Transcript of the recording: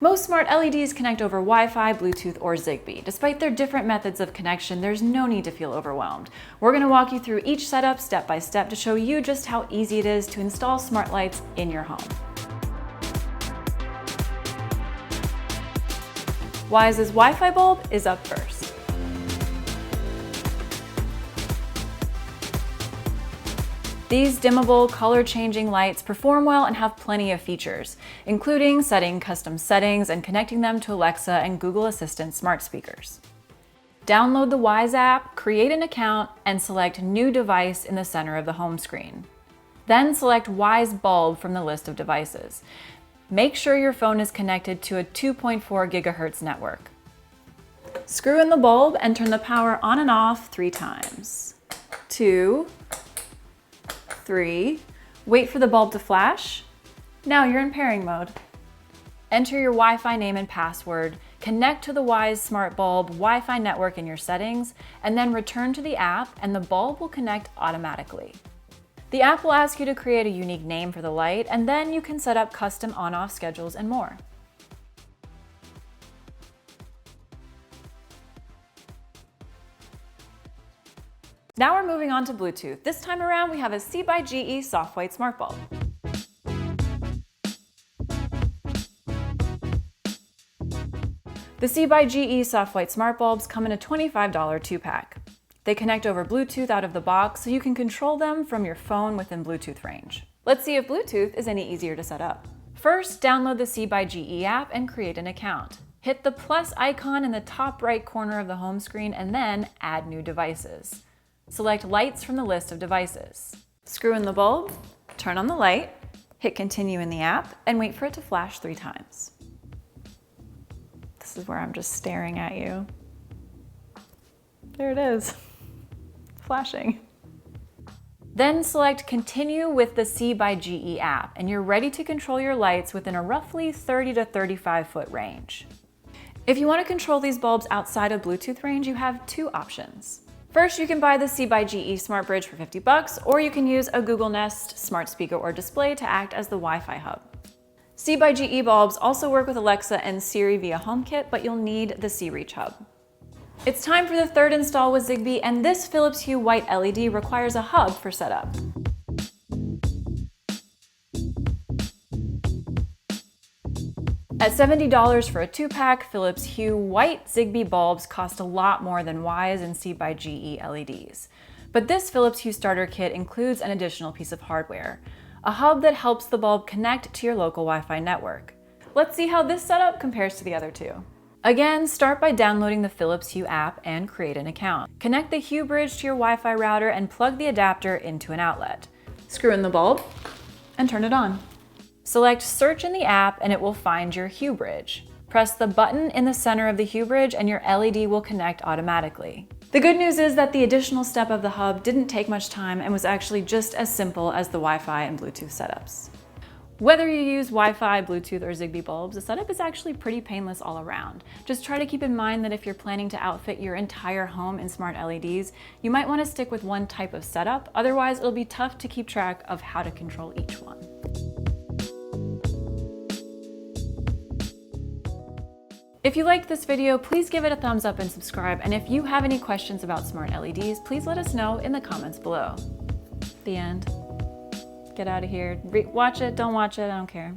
Most smart LEDs connect over Wi-Fi, Bluetooth, or Zigbee. Despite their different methods of connection, there's no need to feel overwhelmed. We're going to walk you through each setup step by step to show you just how easy it is to install smart lights in your home. Wyze's Wi-Fi bulb is up first. These dimmable, color-changing lights perform well and have plenty of features, including setting custom settings and connecting them to Alexa and Google Assistant smart speakers. Download the Wyze app, create an account, and select New Device in the center of the home screen. Then select Wyze Bulb from the list of devices. Make sure your phone is connected to a 2.4 GHz network. Screw in the bulb and turn the power on and off 3 times. 2, 3, wait for the bulb to flash. Now you're in pairing mode. Enter your Wi-Fi name and password, connect to the Wyze Smart Bulb Wi-Fi network in your settings, and then return to the app and the bulb will connect automatically. The app will ask you to create a unique name for the light, and then you can set up custom on-off schedules and more. Now we're moving on to Bluetooth. This time around, we have a Zigbee soft white smart bulb. The Zigbee soft white smart bulbs come in a $25 2-pack. They connect over Bluetooth out of the box, so you can control them from your phone within Bluetooth range. Let's see if Bluetooth is any easier to set up. First, download the Zigbee app and create an account. Hit the plus icon in the top right corner of the home screen and then add new devices. Select lights from the list of devices. Screw in the bulb, turn on the light, hit continue in the app, and wait for it to flash 3 times. This is where I'm just staring at you. There it is, flashing. Then select continue with the Zigbee app, and you're ready to control your lights within a roughly 30 to 35 foot range. If you want to control these bulbs outside of Bluetooth range, you have 2 options. First, you can buy the Zigbee Smart Bridge for $50, or you can use a Google Nest smart speaker or display to act as the Wi-Fi hub. Zigbee bulbs also work with Alexa and Siri via HomeKit, but you'll need the C-Reach hub. It's time for the 3rd install with Zigbee, and this Philips Hue white LED requires a hub for setup. At $70 for a 2-pack, Philips Hue white Zigbee bulbs cost a lot more than Wyze and Zigbee LEDs. But this Philips Hue starter kit includes an additional piece of hardware, a hub that helps the bulb connect to your local Wi-Fi network. Let's see how this setup compares to the other 2. Again, start by downloading the Philips Hue app and create an account. Connect the Hue bridge to your Wi-Fi router and plug the adapter into an outlet. Screw in the bulb and turn it on. Select Search in the app and it will find your Hue bridge. Press the button in the center of the Hue bridge and your LED will connect automatically. The good news is that the additional step of the hub didn't take much time and was actually just as simple as the Wi-Fi and Bluetooth setups. Whether you use Wi-Fi, Bluetooth, or Zigbee bulbs, the setup is actually pretty painless all around. Just try to keep in mind that if you're planning to outfit your entire home in smart LEDs, you might want to stick with one type of setup, otherwise it'll be tough to keep track of how to control each one. If you liked this video, please give it a thumbs up and subscribe, and if you have any questions about smart LEDs, please let us know in the comments below. The end. Get out of here. Watch it, don't watch it, I don't care.